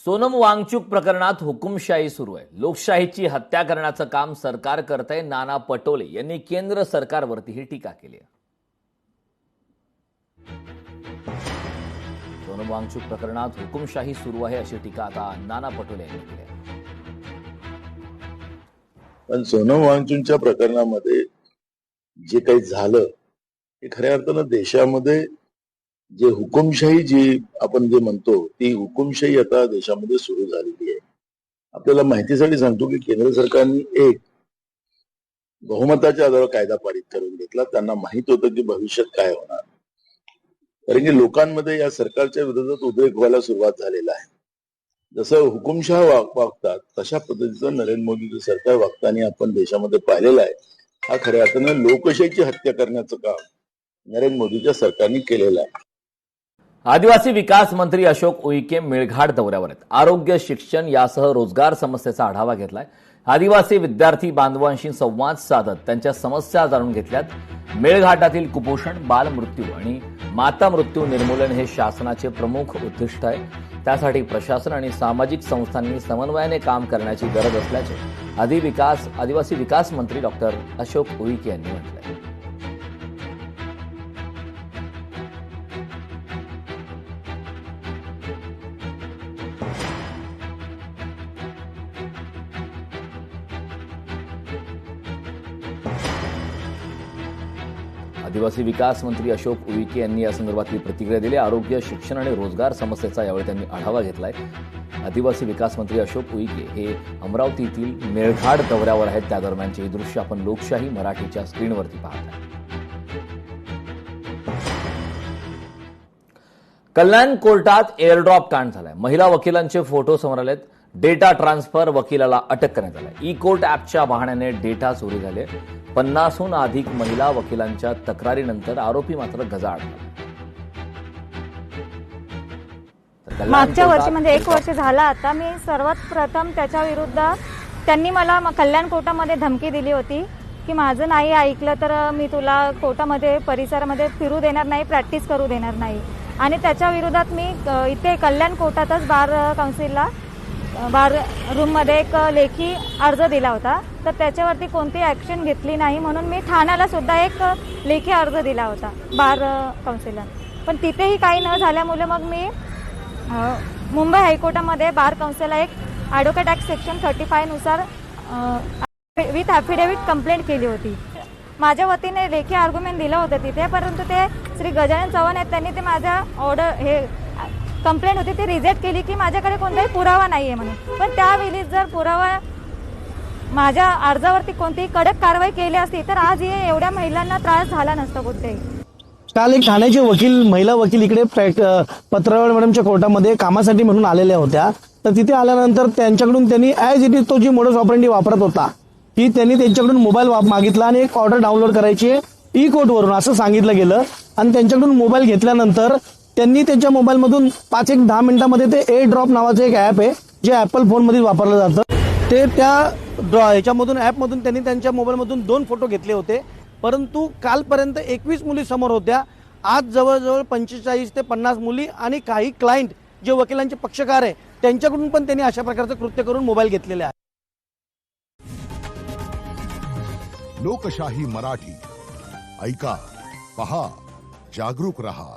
सोनम वांगचूक प्रकरणात हुकुमशाही सुरू आहे. लोकशाहीची हत्या करण्याचं काम सरकार करतंय. नाना पटोले यांनी केंद्र सरकारवरतीही टीका केली आहे. सोनम वांगचूक प्रकरणात हुकुमशाही सुरू आहे अशी टीका आता नाना पटोले यांनी केली आहे. पण सोनम वांगचूकच्या प्रकरणामध्ये जे काही झालं हे खऱ्या अर्थानं देशामध्ये जे हुकुमशाही जी आपण जे म्हणतो ती हुकुमशाही आता देशामध्ये सुरू झालेली आहे. आपल्याला माहितीसाठी सांगतो की केंद्र सरकारने एक बहुमताच्या आधारावर कायदा पारित करून घेतला. त्यांना माहित होतं की भविष्यात काय होणार, कारण की लोकांमध्ये या सरकारच्या विरोधात उद्रेक व्हायला सुरुवात झालेला आहे. जसं हुकुमशाह वागतात तशा पद्धतीचं नरेंद्र मोदीचं सरकार वागताना आपण देशामध्ये पाहिलेलं आहे. हा खऱ्या अर्थानं लोकशाहीची हत्या करण्याचं काम नरेंद्र मोदीच्या सरकारने केलेलं आहे. आदिवासी विकास मंत्री अशोक उईके मेळघाट दौऱ्यावर आहेत. आरोग्य, शिक्षण यासह रोजगार समस्येचा आढावा घेतलाय. आदिवासी विद्यार्थी बांधवांशी संवाद साधत त्यांच्या समस्या जाणून घेतल्यात. मेळघाटातील कुपोषण, बालमृत्यू आणि माता मृत्यू निर्मूलन हे शासनाचे प्रमुख उद्दिष्ट आहे. त्यासाठी प्रशासन आणि सामाजिक संस्थांनी समन्वयाने काम करण्याची गरज असल्याचे आदिवासी विकास मंत्री डॉक्टर अशोक उईके यांनी म्हटलंय. आदिवासी विकास मंत्री अशोक उईके यांनी या संदर्भातली प्रतिक्रिया दिली. आरोग्य, शिक्षण आणि रोजगार समस्येचा यावेळी त्यांनी आढावा घेतलाय. आदिवासी विकास मंत्री अशोक उईके हे अमरावतीतील मेळघाट दौऱ्यावर आहेत. त्या दरम्यानचे हे दृश्य आपण लोकशाही मराठीच्या स्क्रीनवरती पाहताय. कल्याण कोर्टात एअरड्रॉप कांड झालाय. महिला वकिलांचे फोटो समोर आलेत. डेटा ट्रान्सफर वकिलाला अटक करण्यात आलाय. ई कोर्ट ॲपच्या बहाण्याने डेटा चोरी झाले. 50हून अधिक महिला वकिलांच्या तक्रारीनंतर आरोपी मात्र गजाआड झाला. मागच्या वर्षी म्हणजे 1 वर्ष झाला आता मी सर्वात प्रथम त्याच्या विरुद्ध त्यांनी मला कल्याण कोर्टामध्ये धमकी दिली होती की माझं नाही ऐकलं तर मी तुला कोर्टामध्ये परिसरामध्ये फिरू देणार नाही, प्रॅक्टिस करू देणार नाही. आणि त्याच्या विरोधात मी इथे कल्याण कोर्टातच बार काउन्सिलला बार रूममध्ये एक लेखी अर्ज दिला होता. तर त्याच्यावरती कोणती ॲक्शन घेतली नाही म्हणून मी ठाण्याला सुद्धा एक लेखी अर्ज दिला होता बार काउन्सिलला. पण तिथेही काही न झाल्यामुळे मग मी मुंबई हायकोर्टामध्ये बार काउन्सिलला एक ॲडव्होकेट ॲक्ट सेक्शन 35 नुसार विथ ॲफिडेव्हिट कंप्लेंट केली होती. माझ्या वतीने लेखी आर्ग्युमेंट दिलं होतं तिथे, परंतु ते श्री गजानन चव्हाण आहेत त्यांनी ते माझ्या ऑर्डर हे कंप्लेंट होती ती रिजेक्ट केली की माझ्याकडे कोणताही पुरावा नाही आहे म्हणून. पण त्यावेळी जर पुरावा माझ्या अर्जावरती कोणतीही कडक कारवाई केली असती तर आज हे एवढ्या महिलांना त्रास झाला नसता कुठेही. काल एक ठाण्याचे वकील, महिला वकील इकडे पत्रावळ मॅडमच्या कोर्टामध्ये कामासाठी म्हणून आलेल्या होत्या. तर तिथे आल्यानंतर त्यांच्याकडून त्यांनी ॲज इट इज तो जी मोडस ऑपरेंडी वापरत होता की त्यांनी त्यांच्याकडून मोबाईल मागितला आणि एक ऑर्डर डाउनलोड करायची ई कोर्टवरून असं सांगितलं गेलं. आणि त्यांच्याकडून मोबाईल घेतल्यानंतर त्यांनी त्यांच्या मोबाईलमधून 5-10 मिनिटांमध्ये ते एअर ड्रॉप नावाचं एक ॲप आहे जे ॲपल फोनमध्ये वापरलं जातं. ते त्या ह्याच्यामधून ॲपमधून त्यांनी त्यांच्या मोबाईलमधून 2 फोटो घेतले होते. परंतु कालपर्यंत 21 मुली समोर होत्या. आज जवळजवळ 45 ते 50 मुली आणि काही क्लायंट जे वकिलांचे पक्षकार आहे त्यांच्याकडून पण त्यांनी अशा प्रकारचं कृत्य करून मोबाईल घेतलेले आहे. लोकशाही मराठी ऐका, पहा, जागरूक रहा.